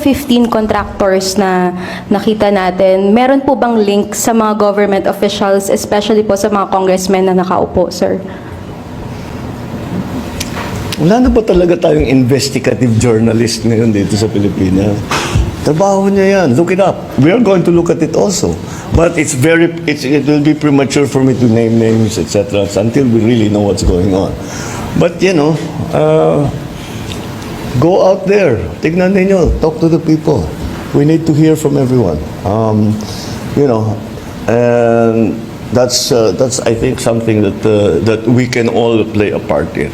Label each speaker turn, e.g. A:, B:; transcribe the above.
A: 15 contractors na nakita natin, meron po bang link sa mga government officials, especially po sa mga congressmen na nakaupo, sir?
B: Wala na ba talaga tayong investigative journalist ngayon dito sa Pilipinas? Trabaho niya yan. Look it up. We are going to look at it also. But it will be premature for me to name names, etc. until we really know what's going on. But, go out there. Tignan ninyo. Talk to the people. We need to hear from everyone. And that's I think something that we can all play a part in.